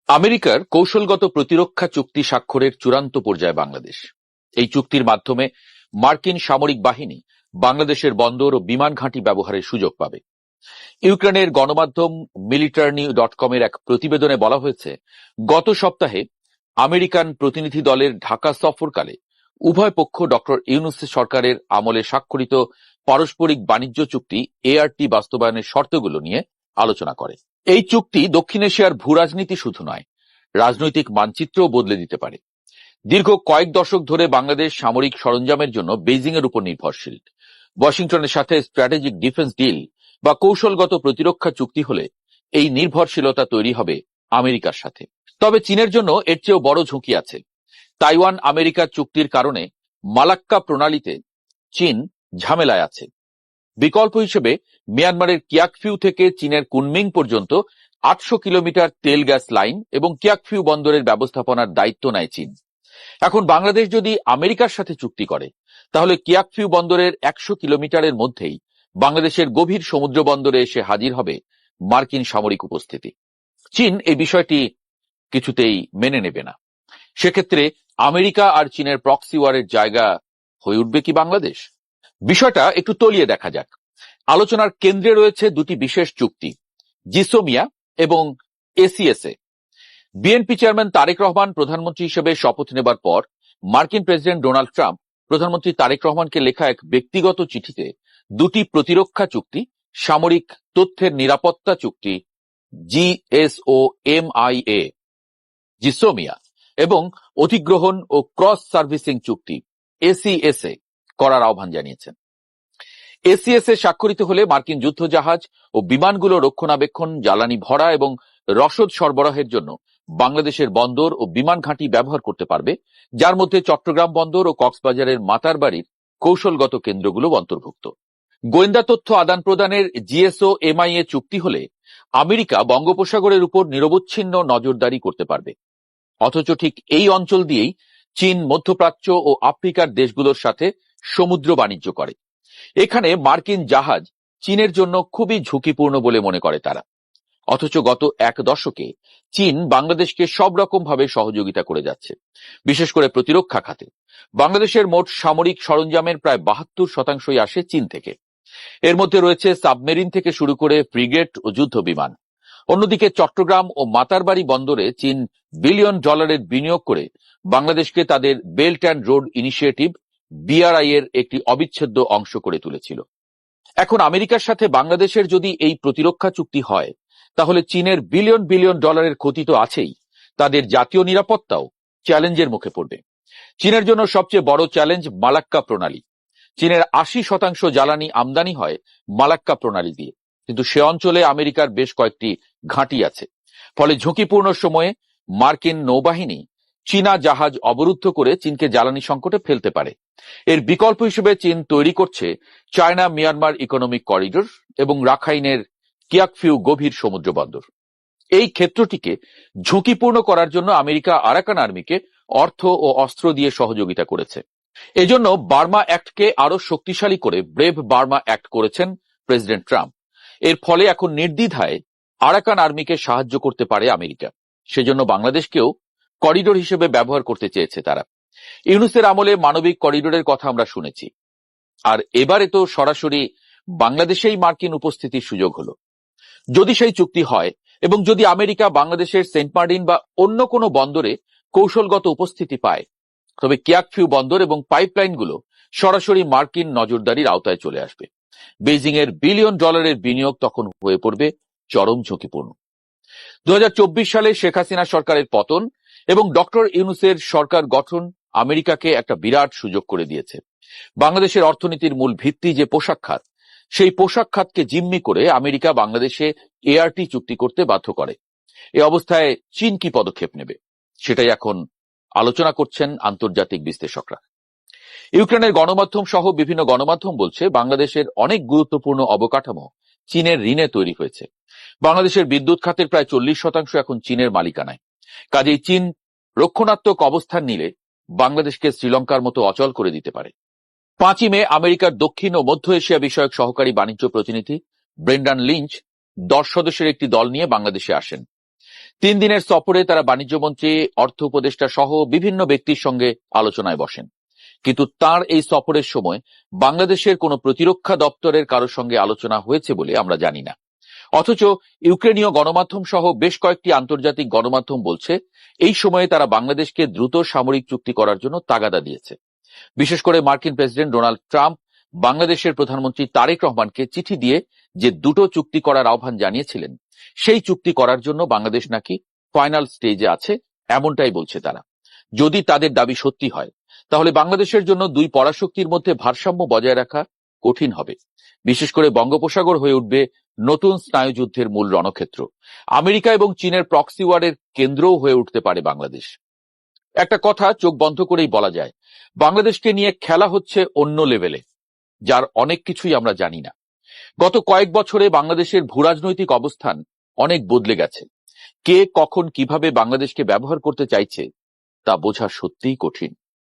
আমেরিকার কৌশলগত প্রতিরক্ষা চুক্তি স্বাক্ষরের চূড়ান্ত পর্যায়ে বাংলাদেশ। এই চুক্তির মাধ্যমে মার্কিন সামরিক বাহিনী বাংলাদেশের বন্দর ও বিমান ঘাঁটি ব্যবহারের সুযোগ পাবে। ইউক্রেনের গণমাধ্যম militarny.com এর এক প্রতিবেদনে বলা হয়েছে, গত সপ্তাহে আমেরিকান প্রতিনিধি দলের ঢাকা সফরকালে উভয় পক্ষ ডক্টর ইউনূস সরকারের আমলে স্বাক্ষরিত পারস্পরিক বাণিজ্য চুক্তি ART বাস্তবায়নের শর্তগুলো নিয়ে আলোচনা করে। এই চুক্তি দক্ষিণ এশিয়ার ভূরাজনীতি শুধু নয়, রাজনৈতিক মানচিত্রও বদলে দিতে পারে। দীর্ঘ কয়েক দশক ধরে বাংলাদেশ সামরিক সরঞ্জামের জন্য বেইজিং এর উপর নির্ভরশীল। ওয়াশিংটনের সাথে স্ট্র্যাটেজিক ডিফেন্স ডিল বা কৌশলগত প্রতিরক্ষা চুক্তি হলে এই নির্ভরশীলতা তৈরি হবে আমেরিকার সাথে। তবে চীনের জন্য এর চেয়েও বড় ঝুঁকি আছে। তাইওয়ান আমেরিকা চুক্তির কারণে মালাক্কা প্রণালীতে চীন ঝামেলায় আছে। বিকল্প হিসেবে মিয়ানমারের কিয়াকফিউ থেকে চীনের কুনমিং পর্যন্ত 800 কিলোমিটার তেল গ্যাস লাইন এবং কিয়াকফিউ বন্দরের ব্যবস্থাপনার দায়িত্ব নেয় চীন। এখন বাংলাদেশ যদি আমেরিকার সাথে চুক্তি করে, তাহলে কিয়াকফিউ বন্দরের 100 কিলোমিটারের মধ্যেই বাংলাদেশের গভীর সমুদ্র বন্দরে এসে হাজির হবে মার্কিন সামরিক উপস্থিতি। চীন এই বিষয়টি কিছুতেই মেনে নেবে না। সেক্ষেত্রে আমেরিকা আর চীনের প্রক্সি ওয়ারের জায়গা হয়ে উঠবে কি বাংলাদেশ? বিষয়টা একটু তলিয়ে দেখা যাক। আলোচনার কেন্দ্রে রয়েছে দুটি বিশেষ চুক্তি, জিসোমিয়া এবং ACSA। বিএনপি চেয়ারম্যান তারেক রহমান প্রধানমন্ত্রী হিসেবে শপথ নেবার পর মার্কিন প্রেসিডেন্ট ডোনাল্ড ট্রাম্প প্রধানমন্ত্রী তারেক রহমানকে লেখা এক ব্যক্তিগত চিঠিতে দুটি প্রতিরক্ষা চুক্তি, সামরিক তথ্যের নিরাপত্তা চুক্তি GSOMIA জিসোমিয়া এবং অধিগ্রহণ ও ক্রস সার্ভিসিং চুক্তি ACSA করার আহ্বান জানিয়েছেন। ACSA স্বাক্ষরিত হলে মার্কিন যুদ্ধজাহাজ ও বিমানগুলো রক্ষণাবেক্ষণ, জ্বালানি ভরা এবং রসদ সরবরাহের জন্য বাংলাদেশের বন্দর ও বিমান ঘাঁটি ব্যবহার করতে পারবে, যার মধ্যে চট্টগ্রাম বন্দর ও কক্সবাজারের মাতারবাড়ির কৌশলগত কেন্দ্রগুলো অন্তর্ভুক্ত। গোয়েন্দা তথ্য আদান প্রদানের GSOMIA চুক্তি হলে আমেরিকা বঙ্গোপসাগরের উপর নিরবচ্ছিন্ন নজরদারি করতে পারবে। অথচ ঠিক এই অঞ্চল দিয়েই চীন মধ্যপ্রাচ্য ও আফ্রিকার দেশগুলোর সাথে সমুদ্র বাণিজ্য করে। এখানে মার্কিন জাহাজ চীনের জন্য খুবই ঝুঁকিপূর্ণ বলে মনে করে তারা। অথচ গত এক দশকে চীন বাংলাদেশকে সব রকম ভাবে সহযোগিতা করে যাচ্ছে, বিশেষ করে প্রতিরক্ষা খাতে। বাংলাদেশের মোট সামরিক সরঞ্জামের প্রায় 72% আসে চীন থেকে। এর মধ্যে রয়েছে সাবমেরিন থেকে শুরু করে ফ্রিগেট ও যুদ্ধ বিমান। অন্যদিকে চট্টগ্রাম ও মাতারবাড়ি বন্দরে চীন $বিলিয়ন বিনিয়োগ করে বাংলাদেশকে তাদের belt and road initiative BRI এর একটি অবিচ্ছেদ্য অংশ করে তুলেছিল। এখন আমেরিকার সাথে বাংলাদেশের যদি এই প্রতিরক্ষা চুক্তি হয়, তাহলে চীনের $বিলিয়ন ক্ষতি তো আছেই, তাদের জাতীয় নিরাপত্তাও চ্যালেঞ্জের মুখে পড়বে। চীনের জন্য সবচেয়ে বড় চ্যালেঞ্জ মালাক্কা প্রণালী। চীনের 80% জ্বালানি আমদানি হয় মালাক্কা প্রণালী দিয়ে, কিন্তু সে অঞ্চলে আমেরিকার বেশ কয়েকটি ঘাঁটি আছে। ফলে ঝুঁকিপূর্ণ সময়ে মার্কিন নৌবাহিনী চীনা জাহাজ অবরুদ্ধ করে চীনকে জ্বালানি সংকটে ফেলতে পারে। এর বিকল্প হিসেবে চীন তৈরি করছে চায়না মিয়ানমার ইকোনমিক করিডোর এবং রাখাইনের কিয়াকফিউ গভীর সমুদ্র বন্দর। এই ক্ষেত্রটিকে ঝুঁকিপূর্ণ করার জন্য আমেরিকা আরাকান আর্মিকে অর্থ ও অস্ত্র দিয়ে সহযোগিতা করেছে। এজন্য বার্মা অ্যাক্টকে আরো শক্তিশালী করে ব্রেভ বার্মা অ্যাক্ট করেছেন প্রেসিডেন্ট ট্রাম্প। এর ফলে এখন নির্দ্বিধায় আরাকান আর্মিকে সাহায্য করতে পারে আমেরিকা। সেজন্য বাংলাদেশকেও করিডোর হিসেবে ব্যবহার করতে চেয়েছে তারা। ইউনূসের আমলে মানবিক করিডোরের কথা আমরা শুনেছি, আর এবারে তো সরাসরি বাংলাদেশেই মার্কিন উপস্থিতির সুযোগ হলো। যদি সেই চুক্তি হয় এবং যদি আমেরিকা বাংলাদেশের সেন্ট মার্টিন বা অন্য কোনো বন্দরে কৌশলগত উপস্থিতি পায়, তবে কিয়াকফিউ বন্দর এবং পাইপলাইনগুলো সরাসরি মার্কিন নজরদারির আওতায় চলে আসবে। বেইজিং এর $বিলিয়ন বিনিয়োগ তখন হয়ে পড়বে চরম ঝুঁকিপূর্ণ। 2024 সালে শেখ হাসিনা সরকারের পতন এবং ডক্টর ইউনূসের সরকার গঠন আমেরিকাকে একটা বিরাট সুযোগ করে দিয়েছে। বাংলাদেশের অর্থনীতির মূল ভিত্তি যে পোশাক খাত, সেই পোশাক খাতকে জিম্মি করে আমেরিকা বাংলাদেশে ART চুক্তি করতে বাধ্য করে। এ অবস্থায় চীন কি পদক্ষেপ নেবে, সেটাই এখন আলোচনা করছেন আন্তর্জাতিক বিশ্লেষকরা। ইউক্রেনের গণমাধ্যম সহ বিভিন্ন গণমাধ্যম বলছে, বাংলাদেশের অনেক গুরুত্বপূর্ণ অবকাঠামো চীনের ঋণে তৈরি হয়েছে। বাংলাদেশের বিদ্যুৎ খাতের প্রায় 40% এখন চীনের মালিকানায়। কাজেই চীন রক্ষণাত্মক অবস্থান নিলে বাংলাদেশকে শ্রীলঙ্কার মতো অচল করে দিতে পারে। 5 মে আমেরিকার দক্ষিণ ও মধ্য এশিয়া বিষয়ক সহকারী বাণিজ্য প্রতিনিধি ব্রেন্ডান লিঞ্চ 10 সদস্যের একটি দল নিয়ে বাংলাদেশে আসেন। 3 দিনের সফরে তারা বাণিজ্য মন্ত্রী, অর্থ উপদেষ্টা সহ বিভিন্ন ব্যক্তির সঙ্গে আলোচনায় বসেন। কিন্তু তার এই সফরের সময় বাংলাদেশের কোনো প্রতিরক্ষা দপ্তরের কারোর সঙ্গে আলোচনা হয়েছে বলে আমরা জানি না। অথচ ইউক্রেনীয় গণমাধ্যম সহ বেশ কয়েকটি আন্তর্জাতিক গণমাধ্যম বলছে এই সময়ে তারা বাংলাদেশকে দ্রুত সামরিক চুক্তি করার জন্য তাগাদা দিয়েছে। বিশেষ করে মার্কিন প্রেসিডেন্ট ডোনাল্ড ট্রাম্প বাংলাদেশের প্রধানমন্ত্রী তারেক রহমানকে চিঠি দিয়ে যে দুটো চুক্তি করার আহ্বান জানিয়েছিলেন, সেই চুক্তি করার জন্য বাংলাদেশ নাকি ফাইনাল স্টেজে আছে, এমনটাই বলছে তারা। যদি তাদের দাবি সত্যি হয়, তাহলে বাংলাদেশের জন্য দুই পরাশক্তির মধ্যে ভারসাম্য বজায় রাখা কঠিন হবে। বিশেষ করে বঙ্গোপসাগর হয়ে উঠবে নতুন স্নায়ুযুদ্ধের মূল রণক্ষেত্র। আমেরিকা এবং চীনের প্রক্সি ওয়ারের কেন্দ্রও হয়ে উঠতে পারে বাংলাদেশ। একটা কথা চোখ বন্ধ করেই বলা যায়, বাংলাদেশকে নিয়ে খেলা হচ্ছে অন্য লেভেলে, যার অনেক কিছুই আমরা জানি না। গত কয়েক বছরে বাংলাদেশের ভূরাজনৈতিক অবস্থান অনেক বদলে গেছে। কে কখন কিভাবে বাংলাদেশকে ব্যবহার করতে চাইছে তা বোঝা সত্যিই কঠিন।